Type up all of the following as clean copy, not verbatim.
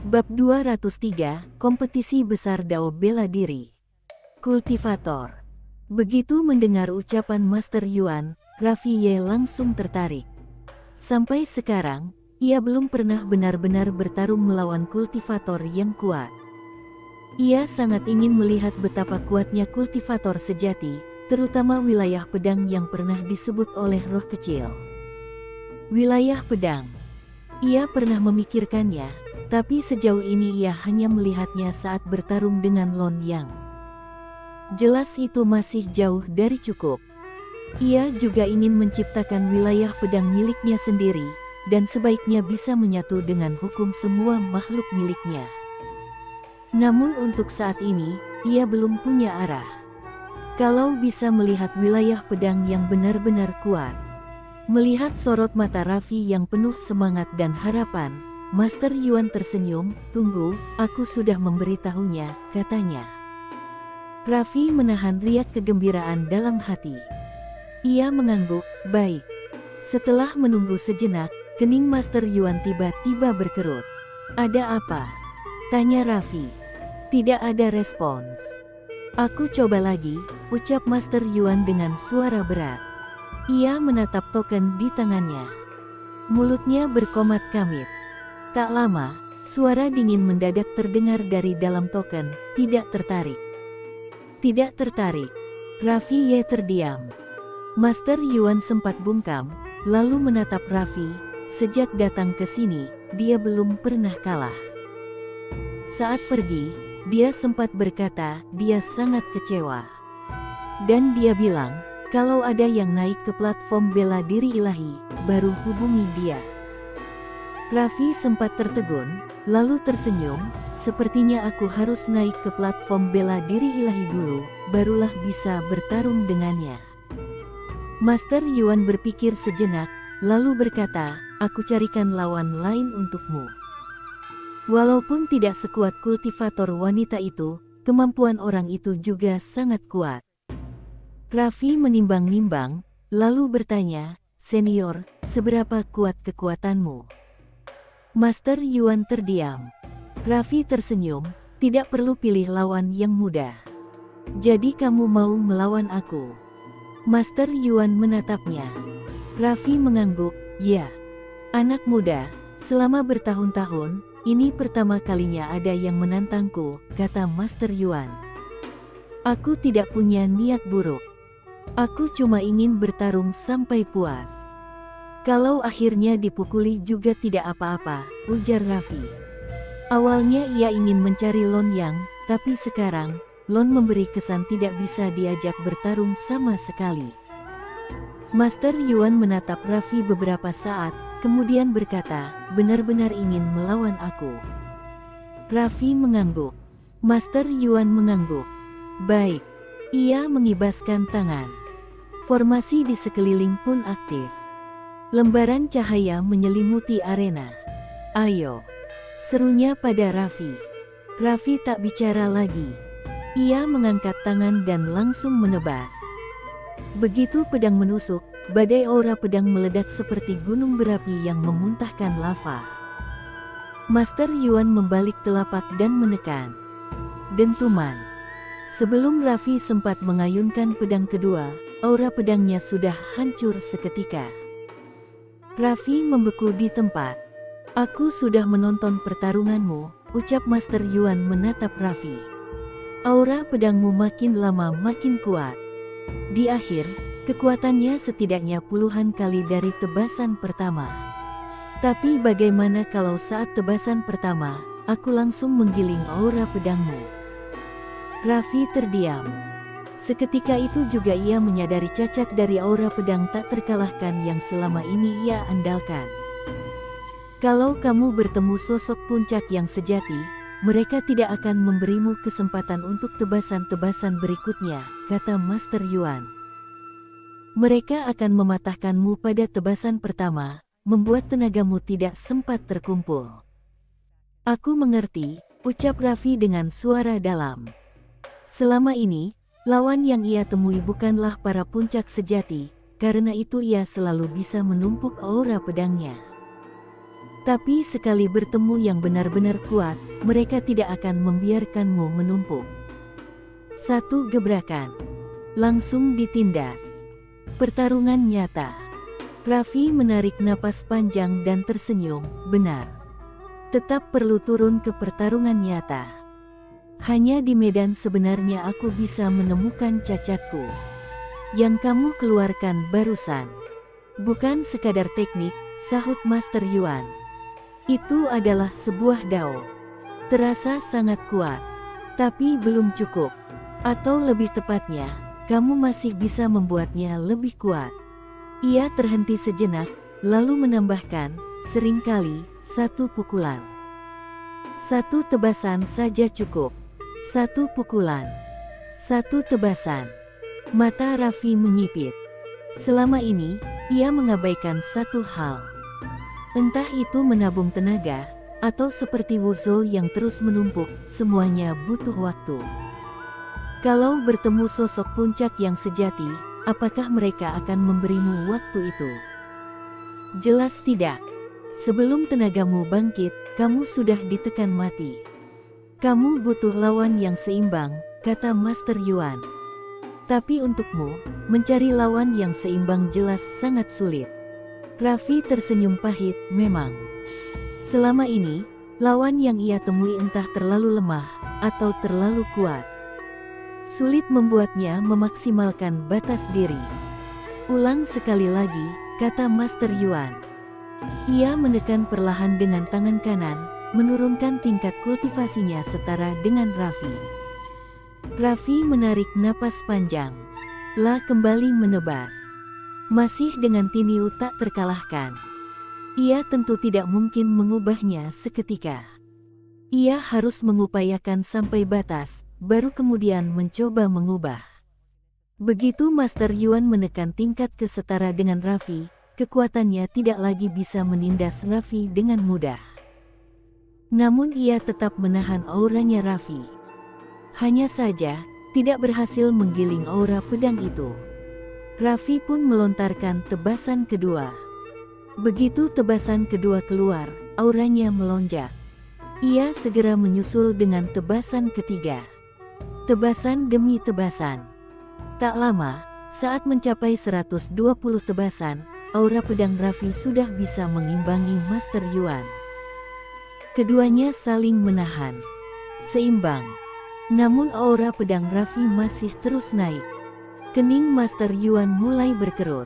Bab 203, Kompetisi Besar Dao Bela Diri. Kultivator. Begitu mendengar ucapan Master Yuan, Raffi Ye langsung tertarik. Sampai sekarang, ia belum pernah benar-benar bertarung melawan kultivator yang kuat. Ia sangat ingin melihat betapa kuatnya kultivator sejati, terutama wilayah pedang yang pernah disebut oleh roh kecil. Wilayah pedang. Ia pernah memikirkannya, tapi sejauh ini ia hanya melihatnya saat bertarung dengan Lon Yang. Jelas itu masih jauh dari cukup. Ia juga ingin menciptakan wilayah pedang miliknya sendiri, dan sebaiknya bisa menyatu dengan hukum semua makhluk miliknya. Namun untuk saat ini, ia belum punya arah. Kalau bisa melihat wilayah pedang yang benar-benar kuat, melihat sorot mata Raffi yang penuh semangat dan harapan, Master Yuan tersenyum. "Tunggu, aku sudah memberitahunya," katanya. Raffi menahan riak kegembiraan dalam hati. Ia mengangguk, "Baik." Setelah menunggu sejenak, kening Master Yuan tiba-tiba berkerut. "Ada apa?" tanya Raffi. Tidak ada respons. "Aku coba lagi," ucap Master Yuan dengan suara berat. Ia menatap token di tangannya. Mulutnya berkomat kamit. Tak lama, suara dingin mendadak terdengar dari dalam token, "Tidak tertarik." "Tidak tertarik." Raffi Ye terdiam. Master Yuan sempat bungkam, lalu menatap Raffi. Sejak datang ke sini, dia belum pernah kalah. Saat pergi, dia sempat berkata dia sangat kecewa. Dan dia bilang, kalau ada yang naik ke platform bela diri ilahi, baru hubungi dia. Raffi sempat tertegun, lalu tersenyum. "Sepertinya aku harus naik ke platform bela diri ilahi dulu, barulah bisa bertarung dengannya." Master Yuan berpikir sejenak, lalu berkata, "Aku carikan lawan lain untukmu." Walaupun tidak sekuat kultivator wanita itu, kemampuan orang itu juga sangat kuat. Raffi menimbang-nimbang, lalu bertanya, "Senior, seberapa kuat kekuatanmu?" Master Yuan terdiam. Raffi tersenyum, "Tidak perlu pilih lawan yang mudah. Jadi kamu mau melawan aku?" Master Yuan menatapnya. Raffi mengangguk, "Ya. Anak muda, selama bertahun-tahun, ini pertama kalinya ada yang menantangku," kata Master Yuan. "Aku tidak punya niat buruk. Aku cuma ingin bertarung sampai puas. Kalau akhirnya dipukuli juga tidak apa-apa," ujar Raffi. Awalnya ia ingin mencari Lon Yang, tapi sekarang, Lon memberi kesan tidak bisa diajak bertarung sama sekali. Master Yuan menatap Raffi beberapa saat, kemudian berkata, "Benar-benar ingin melawan aku?" Raffi mengangguk. Master Yuan mengangguk. "Baik." Ia mengibaskan tangan. Formasi di sekeliling pun aktif. Lembaran cahaya menyelimuti arena. "Ayo!" serunya pada Raffi. Raffi tak bicara lagi. Ia mengangkat tangan dan langsung menebas. Begitu pedang menusuk, badai aura pedang meledak seperti gunung berapi yang memuntahkan lava. Master Yuan membalik telapak dan menekan. Dentuman. Sebelum Raffi sempat mengayunkan pedang kedua, aura pedangnya sudah hancur seketika. Raffi membeku di tempat. "Aku sudah menonton pertarunganmu," ucap Master Yuan menatap Raffi. "Aura pedangmu makin lama makin kuat. Di akhir, kekuatannya setidaknya puluhan kali dari tebasan pertama. Tapi bagaimana kalau saat tebasan pertama, aku langsung menggiling aura pedangmu?" Raffi terdiam. Seketika itu juga ia menyadari cacat dari aura pedang tak terkalahkan yang selama ini ia andalkan. "Kalau kamu bertemu sosok puncak yang sejati, mereka tidak akan memberimu kesempatan untuk tebasan-tebasan berikutnya," kata Master Yuan. "Mereka akan mematahkanmu pada tebasan pertama, membuat tenagamu tidak sempat terkumpul." "Aku mengerti," ucap Raffi dengan suara dalam. Selama ini, lawan yang ia temui bukanlah para puncak sejati, karena itu ia selalu bisa menumpuk aura pedangnya. Tapi sekali bertemu yang benar-benar kuat, mereka tidak akan membiarkanmu menumpuk. Satu gebrakan. Langsung ditindas. Pertarungan nyata. Raffi menarik napas panjang dan tersenyum, benar. Tetap perlu turun ke pertarungan nyata. Hanya di medan sebenarnya aku bisa menemukan cacatku. Yang kamu keluarkan barusan bukan sekadar teknik, sahut Master Yuan. Itu adalah sebuah dao. Terasa sangat kuat, tapi belum cukup. Atau lebih tepatnya, kamu masih bisa membuatnya lebih kuat. Ia terhenti sejenak, lalu menambahkan, seringkali, satu pukulan. Satu tebasan saja cukup. Satu pukulan. Satu tebasan. Mata Raffi menyipit. Selama ini, ia mengabaikan satu hal. Entah itu menabung tenaga, atau seperti Wuzhou yang terus menumpuk, semuanya butuh waktu. Kalau bertemu sosok puncak yang sejati, apakah mereka akan memberimu waktu itu? Jelas tidak. Sebelum tenagamu bangkit, kamu sudah ditekan mati. Kamu butuh lawan yang seimbang, kata Master Yuan. Tapi untukmu, mencari lawan yang seimbang jelas sangat sulit. Raffi tersenyum pahit, memang. Selama ini, lawan yang ia temui entah terlalu lemah, atau terlalu kuat. Sulit membuatnya memaksimalkan batas diri. Ulang sekali lagi, kata Master Yuan. Ia menekan perlahan dengan tangan kanan, menurunkan tingkat kultivasinya setara dengan Raffi. Raffi menarik napas panjang. La kembali menebas. Masih dengan Tinyu tak terkalahkan. Ia tentu tidak mungkin mengubahnya seketika. Ia harus mengupayakan sampai batas, baru kemudian mencoba mengubah. Begitu Master Yuan menekan tingkat kesetara dengan Raffi, kekuatannya tidak lagi bisa menindas Raffi dengan mudah. Namun ia tetap menahan auranya Raffi. Hanya saja, tidak berhasil menggiling aura pedang itu. Raffi pun melontarkan tebasan kedua. Begitu tebasan kedua keluar, auranya melonjak. Ia segera menyusul dengan tebasan ketiga. Tebasan demi tebasan. Tak lama, saat mencapai 120 tebasan, aura pedang Raffi sudah bisa mengimbangi Master Yuan. Keduanya saling menahan. Seimbang. Namun aura pedang Raffi masih terus naik. Kening Master Yuan mulai berkerut.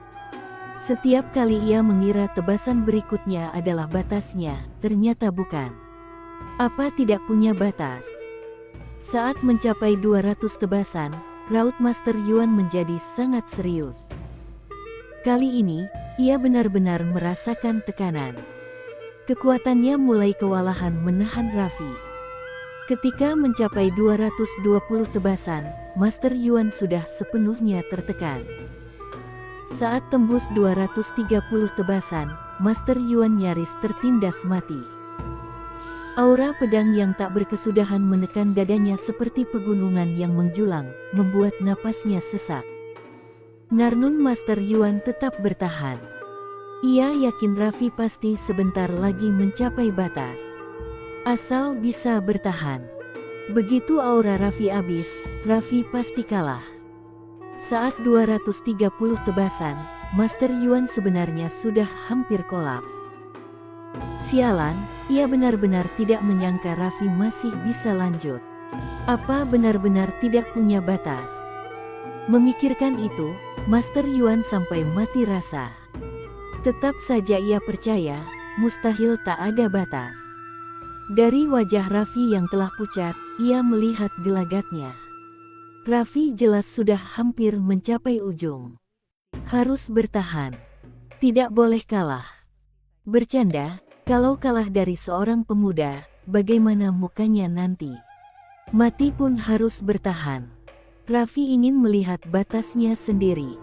Setiap kali ia mengira tebasan berikutnya adalah batasnya, ternyata bukan. Apa tidak punya batas? Saat mencapai 200 tebasan, raut Master Yuan menjadi sangat serius. Kali ini, ia benar-benar merasakan tekanan. Kekuatannya mulai kewalahan menahan Raffi. Ketika mencapai 220 tebasan, Master Yuan sudah sepenuhnya tertekan. Saat tembus 230 tebasan, Master Yuan nyaris tertindas mati. Aura pedang yang tak berkesudahan menekan dadanya seperti pegunungan yang menjulang, membuat napasnya sesak. Namun Master Yuan tetap bertahan. Ia yakin Raffi pasti sebentar lagi mencapai batas. Asal bisa bertahan. Begitu aura Raffi habis, Raffi pasti kalah. Saat 230 tebasan, Master Yuan sebenarnya sudah hampir kolaps. Sialan, ia benar-benar tidak menyangka Raffi masih bisa lanjut. Apa benar-benar tidak punya batas? Memikirkan itu, Master Yuan sampai mati rasa. Tetap saja ia percaya, mustahil tak ada batas. Dari wajah Raffi yang telah pucat, ia melihat gelagatnya. Raffi jelas sudah hampir mencapai ujung. Harus bertahan. Tidak boleh kalah. Bercanda, kalau kalah dari seorang pemuda, bagaimana mukanya nanti? Mati pun harus bertahan. Raffi ingin melihat batasnya sendiri.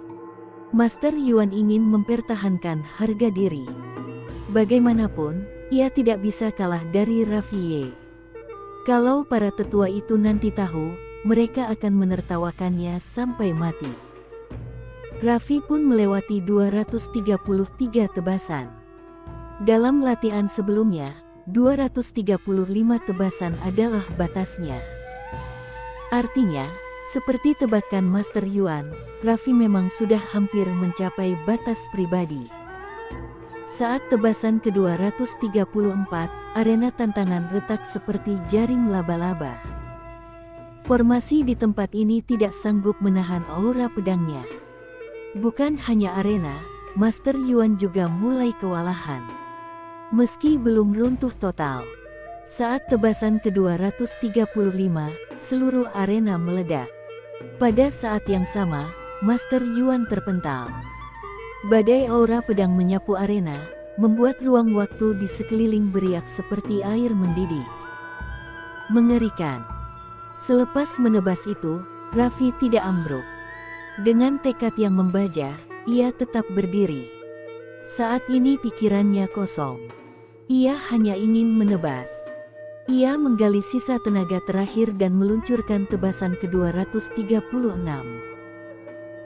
Master Yuan ingin mempertahankan harga diri. Bagaimanapun, ia tidak bisa kalah dari Raffi Ye. Kalau para tetua itu nanti tahu, mereka akan menertawakannya sampai mati. Raffi pun melewati 233 tebasan. Dalam latihan sebelumnya, 235 tebasan adalah batasnya. Artinya, seperti tebakan Master Yuan, Raffi memang sudah hampir mencapai batas pribadi. Saat tebasan ke-234, arena tantangan retak seperti jaring laba-laba. Formasi di tempat ini tidak sanggup menahan aura pedangnya. Bukan hanya arena, Master Yuan juga mulai kewalahan. Meski belum runtuh total, saat tebasan ke-235, seluruh arena meledak. Pada saat yang sama, Master Yuan terpental. Badai aura pedang menyapu arena, membuat ruang waktu di sekeliling beriak seperti air mendidih. Mengerikan. Selepas menebas itu, Raffi tidak ambruk. Dengan tekad yang membaja, ia tetap berdiri. Saat ini pikirannya kosong. Ia hanya ingin menebas. Ia menggali sisa tenaga terakhir dan meluncurkan tebasan ke-236.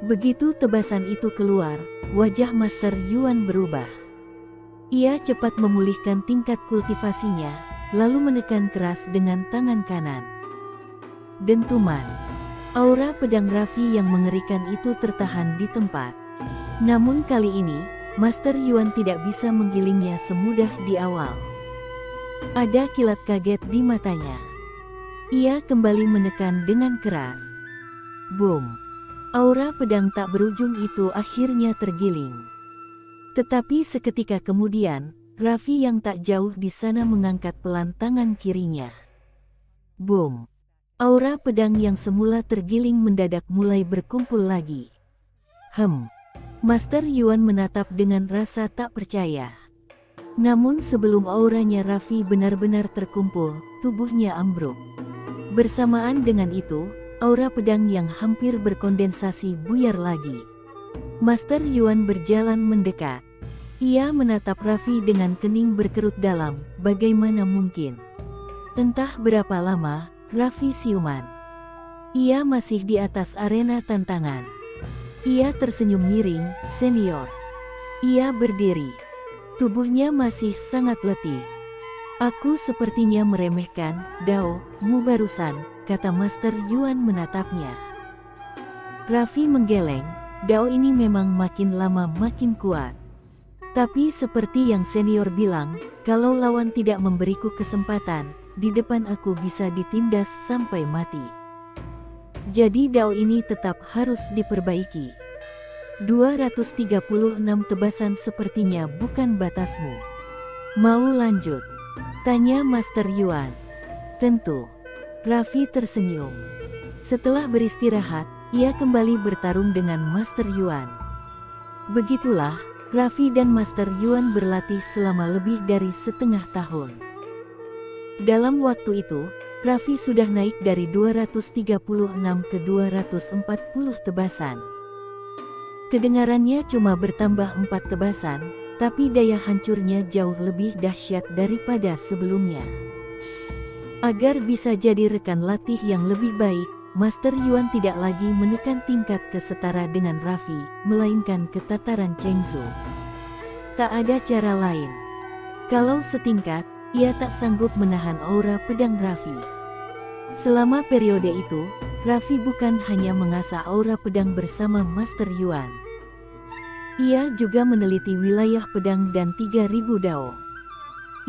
Begitu tebasan itu keluar, wajah Master Yuan berubah. Ia cepat memulihkan tingkat kultivasinya, lalu menekan keras dengan tangan kanan. Dentuman. Aura pedang Raffi yang mengerikan itu tertahan di tempat. Namun kali ini, Master Yuan tidak bisa menggilingnya semudah di awal. Ada kilat kaget di matanya. Ia kembali menekan dengan keras. Boom! Aura pedang tak berujung itu akhirnya tergiling. Tetapi seketika kemudian, Raffi yang tak jauh di sana mengangkat pelan tangan kirinya. Boom! Aura pedang yang semula tergiling mendadak mulai berkumpul lagi. Master Yuan menatap dengan rasa tak percaya. Namun sebelum auranya Raffi benar-benar terkumpul, tubuhnya ambruk. Bersamaan dengan itu, aura pedang yang hampir berkondensasi buyar lagi. Master Yuan berjalan mendekat. Ia menatap Raffi dengan kening berkerut dalam, bagaimana mungkin? Entah berapa lama, Raffi siuman. Ia masih di atas arena tantangan. Ia tersenyum miring, senior. Ia berdiri. Tubuhnya masih sangat letih. Aku sepertinya meremehkan, Dao, mu barusan, kata Master Yuan menatapnya. Raffi menggeleng, Dao ini memang makin lama makin kuat. Tapi seperti yang senior bilang, kalau lawan tidak memberiku kesempatan, di depan aku bisa ditindas sampai mati. Jadi Dao ini tetap harus diperbaiki. 236 tebasan sepertinya bukan batasmu. Mau lanjut? Tanya Master Yuan. Tentu. Raffi tersenyum. Setelah beristirahat, ia kembali bertarung dengan Master Yuan. Begitulah, Raffi dan Master Yuan berlatih selama lebih dari setengah tahun. Dalam waktu itu, Raffi sudah naik dari 236 ke 240 tebasan. Kedengarannya cuma bertambah 4 tebasan, tapi daya hancurnya jauh lebih dahsyat daripada sebelumnya. Agar bisa jadi rekan latih yang lebih baik, Master Yuan tidak lagi menekan tingkat kesetara dengan Raffi, melainkan ke tataran Chengsu. Tak ada cara lain. Kalau setingkat, ia tak sanggup menahan aura pedang Raffi. Selama periode itu, Raffi bukan hanya mengasah aura pedang bersama Master Yuan. Ia juga meneliti wilayah pedang dan 3000 Dao.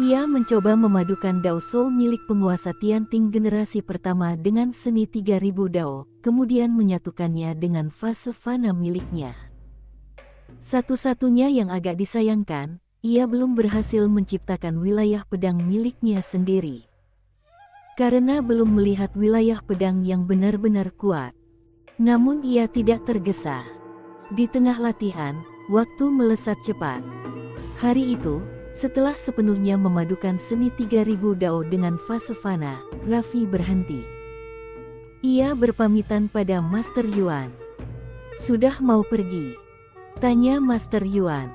Ia mencoba memadukan Dao Soul milik penguasa Tianting generasi pertama dengan seni 3000 Dao, kemudian menyatukannya dengan fase fana miliknya. Satu-satunya yang agak disayangkan, ia belum berhasil menciptakan wilayah pedang miliknya sendiri. Karena belum melihat wilayah pedang yang benar-benar kuat. Namun ia tidak tergesa. Di tengah latihan, waktu melesat cepat. Hari itu, setelah sepenuhnya memadukan seni 3000 Dao dengan fase fana, Raffi berhenti. Ia berpamitan pada Master Yuan. Sudah mau pergi? Tanya Master Yuan.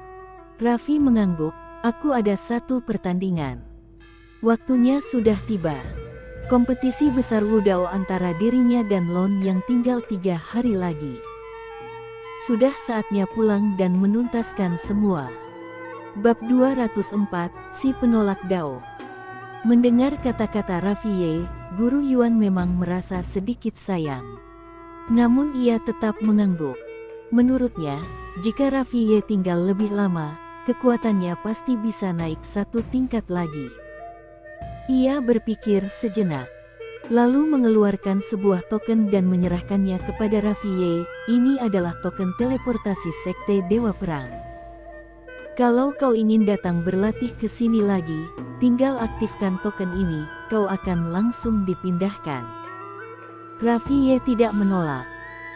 Raffi mengangguk, aku ada satu pertandingan. Waktunya sudah tiba. Kompetisi besar Wudao antara dirinya dan Lon yang tinggal 3 hari lagi. Sudah saatnya pulang dan menuntaskan semua. Bab 204, Si Penolak Dao. Mendengar kata-kata Rafie, Guru Yuan memang merasa sedikit sayang. Namun ia tetap mengangguk. Menurutnya, jika Rafie tinggal lebih lama, kekuatannya pasti bisa naik satu tingkat lagi. Ia berpikir sejenak, lalu mengeluarkan sebuah token dan menyerahkannya kepada Rafie. Ini adalah token teleportasi Sekte Dewa Perang. Kalau kau ingin datang berlatih ke sini lagi, tinggal aktifkan token ini, kau akan langsung dipindahkan. Rafie tidak menolak.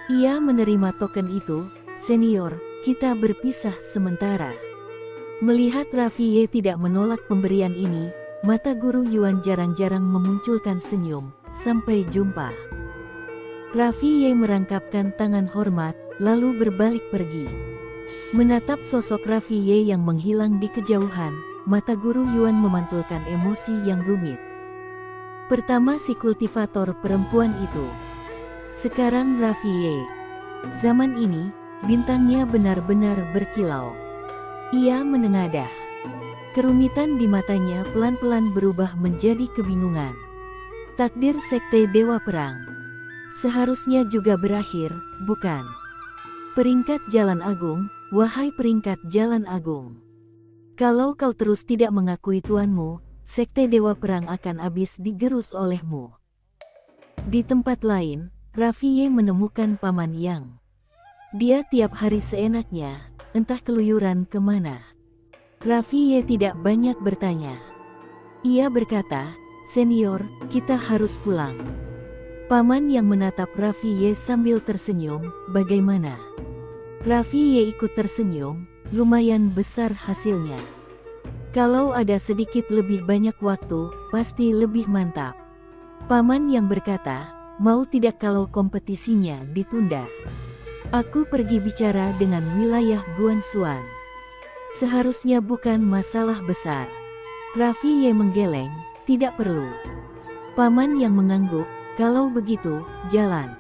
Ia menerima token itu. Senior, kita berpisah sementara. Melihat Rafie tidak menolak pemberian ini, mata Guru Yuan jarang-jarang memunculkan senyum. Sampai jumpa. Rafie merangkapkan tangan hormat, lalu berbalik pergi. Menatap sosok Rafie yang menghilang di kejauhan, mata Guru Yuan memantulkan emosi yang rumit. Pertama si kultivator perempuan itu. Sekarang Rafie. Zaman ini, bintangnya benar-benar berkilau. Ia menengadah. Kerumitan di matanya pelan-pelan berubah menjadi kebingungan. Takdir Sekte Dewa Perang seharusnya juga berakhir, bukan? Peringkat Jalan Agung, wahai peringkat Jalan Agung. Kalau kau terus tidak mengakui tuanmu, Sekte Dewa Perang akan habis digerus olehmu. Di tempat lain, Rafie menemukan Paman Yang. Dia tiap hari seenaknya, entah keluyuran kemana. Rafie tidak banyak bertanya. Ia berkata, "Senior, kita harus pulang." Paman Yang menatap Rafie sambil tersenyum, "Bagaimana?" Rafie ikut tersenyum, "Lumayan besar hasilnya. Kalau ada sedikit lebih banyak waktu, pasti lebih mantap." Paman Yang berkata, "Mau tidak kalau kompetisinya ditunda? Aku pergi bicara dengan wilayah Guanxuan. Seharusnya bukan masalah besar." Rafie menggeleng, "Tidak perlu." Paman Yang mengangguk, "Kalau begitu, jalan."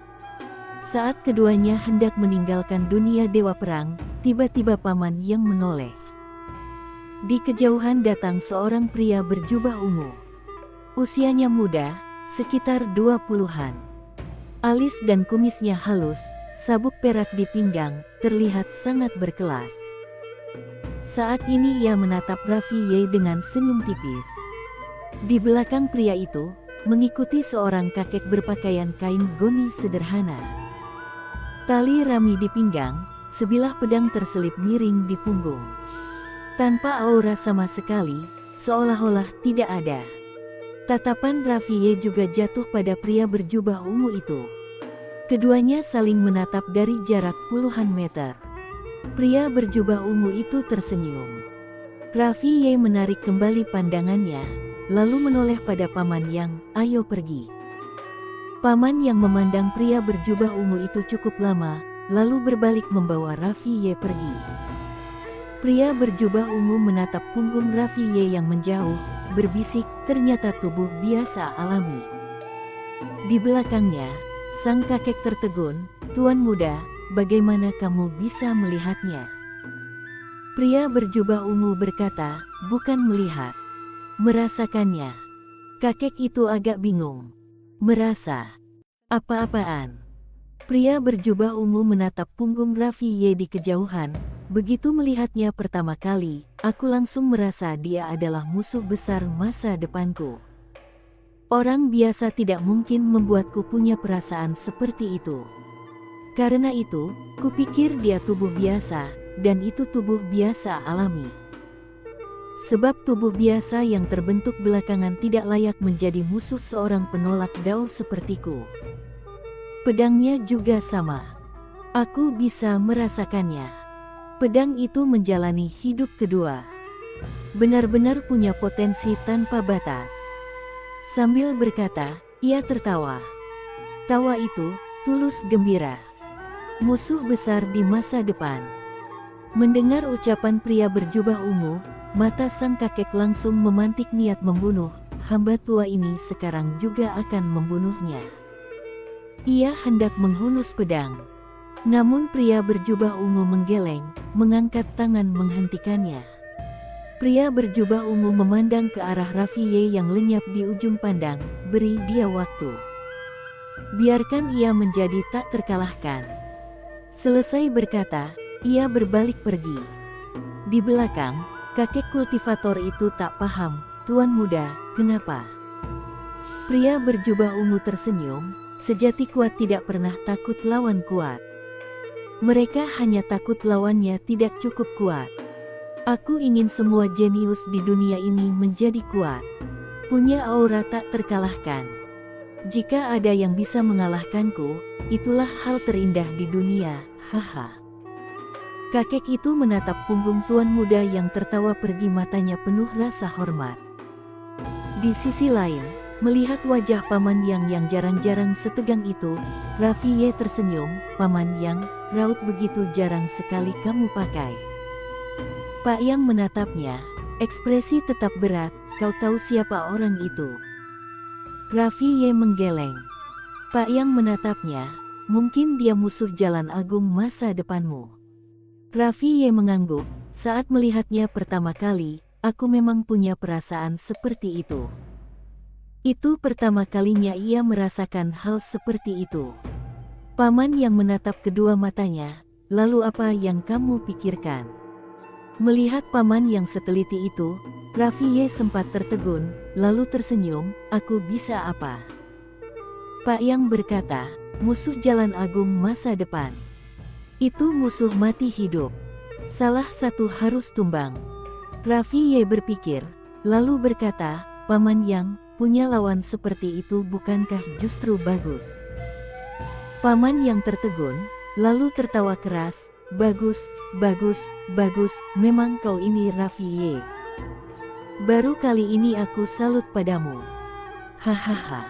Saat keduanya hendak meninggalkan dunia Dewa Perang, tiba-tiba Paman Yang menoleh. Di kejauhan datang seorang pria berjubah ungu. Usianya muda, sekitar 20-an. Alis dan kumisnya halus, sabuk perak di pinggang, terlihat sangat berkelas. Saat ini ia menatap Rafie dengan senyum tipis. Di belakang pria itu, mengikuti seorang kakek berpakaian kain goni sederhana. Tali rami di pinggang, sebilah pedang terselip miring di punggung. Tanpa aura sama sekali, seolah-olah tidak ada. Tatapan Rafie juga jatuh pada pria berjubah ungu itu. Keduanya saling menatap dari jarak puluhan meter. Pria berjubah ungu itu tersenyum. Rafie menarik kembali pandangannya, lalu menoleh pada Paman Yang, "Ayo pergi." Paman Yang memandang pria berjubah ungu itu cukup lama, lalu berbalik membawa Rafie pergi. Pria berjubah ungu menatap punggung Rafie yang menjauh, berbisik, "Ternyata tubuh biasa alami." Di belakangnya, sang kakek tertegun, "Tuan muda, bagaimana kamu bisa melihatnya?" Pria berjubah ungu berkata, "Bukan melihat, merasakannya." Kakek itu agak bingung. Merasa? Apa-apaan? Pria berjubah ungu menatap punggung Rafie di kejauhan. "Begitu melihatnya pertama kali, aku langsung merasa dia adalah musuh besar masa depanku. Orang biasa tidak mungkin membuatku punya perasaan seperti itu. Karena itu, kupikir dia tubuh biasa, dan itu tubuh biasa alami. Sebab tubuh biasa yang terbentuk belakangan tidak layak menjadi musuh seorang penolak dao sepertiku. Pedangnya juga sama. Aku bisa merasakannya. Pedang itu menjalani hidup kedua. Benar-benar punya potensi tanpa batas." Sambil berkata, ia tertawa. Tawa itu tulus gembira. Musuh besar di masa depan. Mendengar ucapan pria berjubah ungu, mata sang kakek langsung memantik niat membunuh. Hamba tua ini sekarang juga akan membunuhnya. Ia hendak menghunus pedang. Namun pria berjubah ungu menggeleng, mengangkat tangan menghentikannya. Pria berjubah ungu memandang ke arah Raffi Ye yang lenyap di ujung pandang. Beri dia waktu. Biarkan ia menjadi tak terkalahkan. Selesai berkata, ia berbalik pergi. Di belakang, kakek kultivator itu tak paham. Tuan muda, kenapa? Pria berjubah ungu tersenyum. Sejati kuat tidak pernah takut lawan kuat. Mereka hanya takut lawannya tidak cukup kuat. Aku ingin semua jenius di dunia ini menjadi kuat. Punya aura tak terkalahkan. Jika ada yang bisa mengalahkanku, itulah hal terindah di dunia, haha. Kakek itu menatap punggung tuan muda yang tertawa pergi, matanya penuh rasa hormat. Di sisi lain, melihat wajah Paman yang jarang-jarang setegang itu, Raffi Ye tersenyum. Paman Yang, raut begitu jarang sekali kamu pakai. Pak Yang menatapnya, ekspresi tetap berat. Kau tahu siapa orang itu? Raffi Ye menggeleng. Pak Yang menatapnya, mungkin dia musuh Jalan Agung masa depanmu. Raffi Ye mengangguk, saat melihatnya pertama kali, aku memang punya perasaan seperti itu. Itu pertama kalinya ia merasakan hal seperti itu. Paman Yang menatap kedua matanya, lalu apa yang kamu pikirkan? Melihat Paman Yang seteliti itu, Raffi Ye sempat tertegun, lalu tersenyum, aku bisa apa? Pak Yang berkata, musuh Jalan Agung masa depan. Itu musuh mati hidup. Salah satu harus tumbang. Raffi Ye berpikir, lalu berkata, Paman Yang, punya lawan seperti itu bukankah justru bagus? Paman Yang tertegun, lalu tertawa keras, bagus, bagus, bagus, memang kau ini Raffi Ye. Baru kali ini aku salut padamu. Hahaha.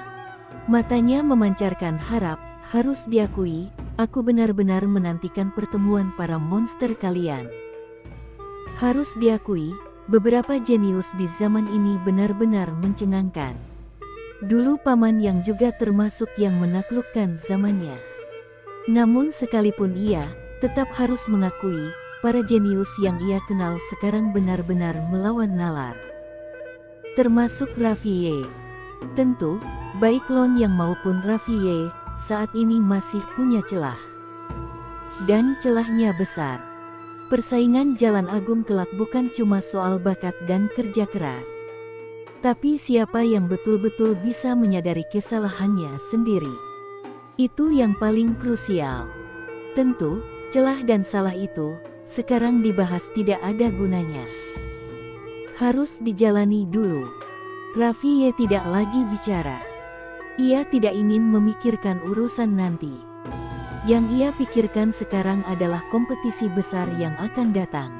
Matanya memancarkan harap, harus diakui, aku benar-benar menantikan pertemuan para monster kalian. Harus diakui, beberapa jenius di zaman ini benar-benar mencengangkan. Dulu Paman Yang juga termasuk yang menaklukkan zamannya. Namun sekalipun ia, tetap harus mengakui, para jenius yang ia kenal sekarang benar-benar melawan nalar. Termasuk Raffi Ye. Tentu, baik Lon Yang maupun Raffi Ye, saat ini masih punya celah. Dan celahnya besar. Persaingan Jalan Agung kelak bukan cuma soal bakat dan kerja keras. Tapi siapa yang betul-betul bisa menyadari kesalahannya sendiri. Itu yang paling krusial. Tentu, celah dan salah itu, sekarang dibahas tidak ada gunanya. Harus dijalani dulu. Raffi Ye tidak lagi bicara. Ia tidak ingin memikirkan urusan nanti. Yang ia pikirkan sekarang adalah kompetisi besar yang akan datang.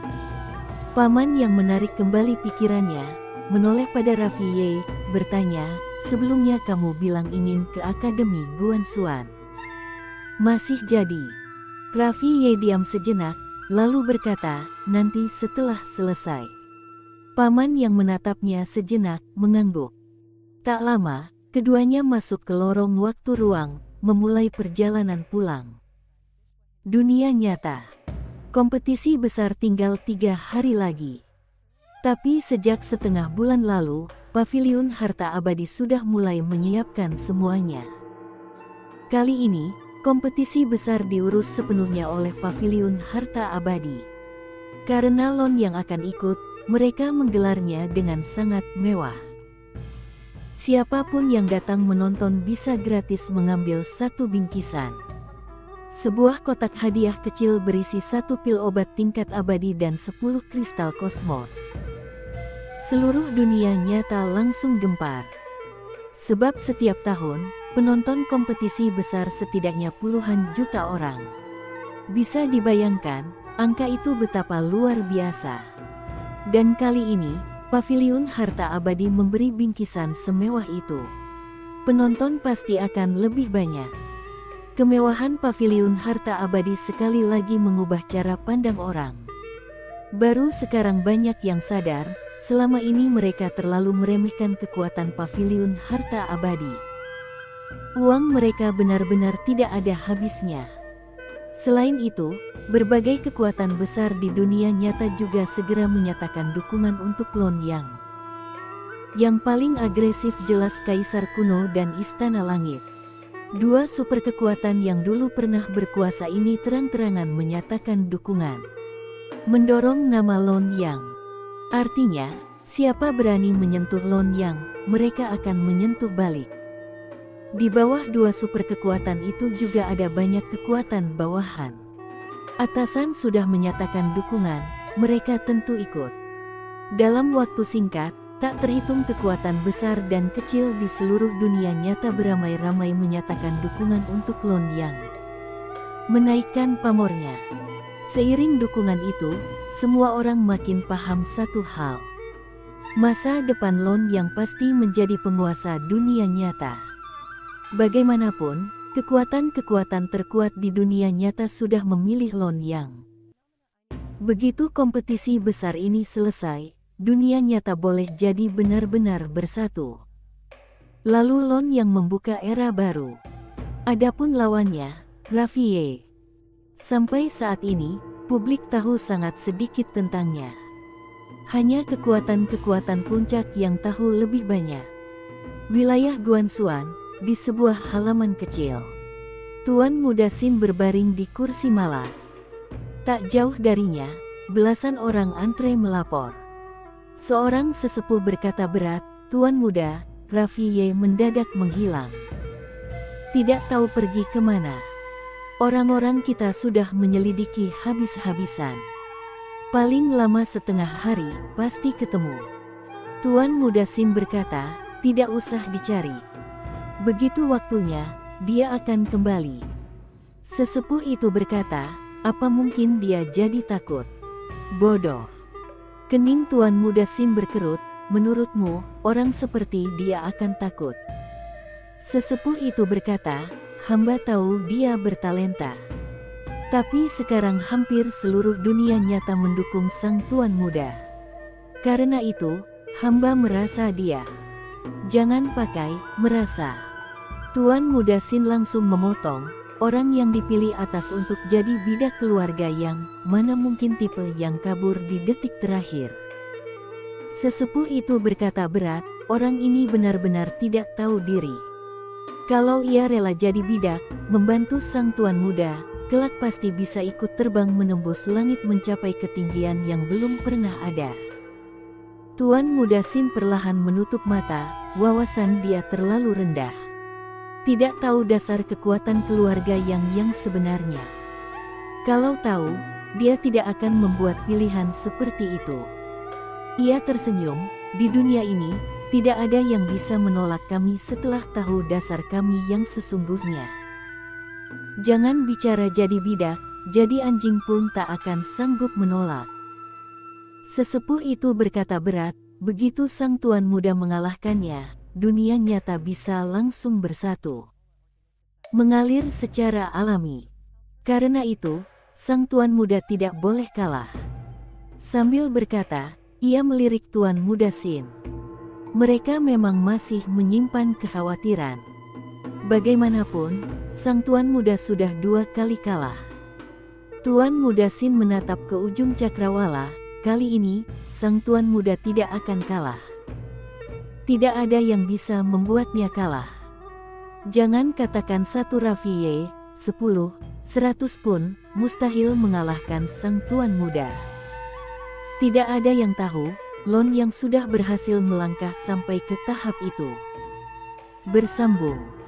Paman Yang menarik kembali pikirannya, menoleh pada Raffi Ye, bertanya, sebelumnya kamu bilang ingin ke Akademi Guanxuan. Masih jadi? Raffi Ye diam sejenak, lalu berkata, nanti setelah selesai. Paman Yang menatapnya sejenak, mengangguk. Tak lama, keduanya masuk ke lorong waktu ruang, memulai perjalanan pulang. Dunia nyata. Kompetisi besar tinggal 3 hari lagi. Tapi sejak setengah bulan lalu, Paviliun Harta Abadi sudah mulai menyiapkan semuanya. Kali ini, kompetisi besar diurus sepenuhnya oleh Paviliun Harta Abadi. Karena Lon yang akan ikut, mereka menggelarnya dengan sangat mewah. Siapapun yang datang menonton bisa gratis mengambil 1 bingkisan. Sebuah kotak hadiah kecil berisi 1 pil obat tingkat abadi dan 10 kristal kosmos. Seluruh dunia nyata langsung gempar. Sebab setiap tahun, penonton kompetisi besar setidaknya puluhan juta orang. Bisa dibayangkan, angka itu betapa luar biasa. Dan kali ini, Paviliun Harta Abadi memberi bingkisan semewah itu. Penonton pasti akan lebih banyak. Kemewahan Paviliun Harta Abadi sekali lagi mengubah cara pandang orang. Baru sekarang banyak yang sadar, selama ini mereka terlalu meremehkan kekuatan Paviliun Harta Abadi. Uang mereka benar-benar tidak ada habisnya. Selain itu, Berbagai kekuatan besar di dunia nyata juga segera menyatakan dukungan untuk Lon Yang. Yang paling agresif jelas Kaisar Kuno dan Istana Langit. Dua super kekuatan yang dulu pernah berkuasa ini terang-terangan menyatakan dukungan. Mendorong nama Lon Yang. Artinya, siapa berani menyentuh Lon Yang, mereka akan menyentuh balik. Di bawah dua super kekuatan itu juga ada banyak kekuatan bawahan. Atasan sudah menyatakan dukungan, mereka tentu ikut. Dalam waktu singkat, tak terhitung kekuatan besar dan kecil di seluruh dunia nyata beramai-ramai menyatakan dukungan untuk Lon Yang. Menaikkan pamornya. Seiring dukungan itu, semua orang makin paham satu hal. Masa depan Lon Yang pasti menjadi penguasa dunia nyata. Bagaimanapun, kekuatan-kekuatan terkuat di dunia nyata sudah memilih Lon Yang. Begitu kompetisi besar ini selesai, dunia nyata boleh jadi benar-benar bersatu. Lalu Lon Yang membuka era baru. Adapun lawannya, Rafie. Sampai saat ini, publik tahu sangat sedikit tentangnya. Hanya kekuatan-kekuatan puncak yang tahu lebih banyak. Wilayah Guansuan, di sebuah halaman kecil. Tuan Muda Sin berbaring di kursi malas. Tak jauh darinya, belasan orang antre melapor. Seorang sesepuh berkata berat, "Tuan Muda, Rafie mendadak menghilang. Tidak tahu pergi kemana. Orang-orang kita sudah menyelidiki habis-habisan. Paling lama setengah hari, pasti ketemu." Tuan Muda Sin berkata, "Tidak usah dicari. Begitu waktunya, dia akan kembali." Sesepuh itu berkata, "Apa mungkin dia jadi takut?" "Bodoh." Kening Tuan Muda Sin berkerut, "Menurutmu, orang seperti dia akan takut?" Sesepuh itu berkata, "Hamba tahu dia bertalenta. Tapi sekarang hampir seluruh dunia nyata mendukung sang Tuan Muda. Karena itu, hamba merasa dia." "Jangan pakai merasa." Tuan Muda Sin langsung memotong, "Orang yang dipilih atas untuk jadi bidak keluarga yang mana mungkin tipe yang kabur di detik terakhir." Sesepuh itu berkata berat, "Orang ini benar-benar tidak tahu diri. Kalau ia rela jadi bidak, membantu sang Tuan Muda, kelak pasti bisa ikut terbang menembus langit mencapai ketinggian yang belum pernah ada." Tuan Muda Sin perlahan menutup mata, wawasan dia terlalu rendah. Tidak tahu dasar kekuatan keluarga yang sebenarnya. Kalau tahu, dia tidak akan membuat pilihan seperti itu. Ia tersenyum, "Di dunia ini, tidak ada yang bisa menolak kami setelah tahu dasar kami yang sesungguhnya. Jangan bicara jadi bidak, jadi anjing pun tak akan sanggup menolak." Sesepuh itu berkata berat, begitu sang Tuan Muda mengalahkannya, dunia nyata bisa langsung bersatu. Mengalir secara alami. Karena itu, sang Tuan Muda tidak boleh kalah. Sambil berkata, ia melirik Tuan Muda Sin. Mereka memang masih menyimpan kekhawatiran. Bagaimanapun, sang Tuan Muda sudah 2 kali kalah. Tuan Muda Sin menatap ke ujung cakrawala, kali ini, sang Tuan Muda tidak akan kalah. Tidak ada yang bisa membuatnya kalah. Jangan katakan 1 Rafie, 10, 100 pun, mustahil mengalahkan sang Tuan Muda. Tidak ada yang tahu, Lon yang sudah berhasil melangkah sampai ke tahap itu. Bersambung.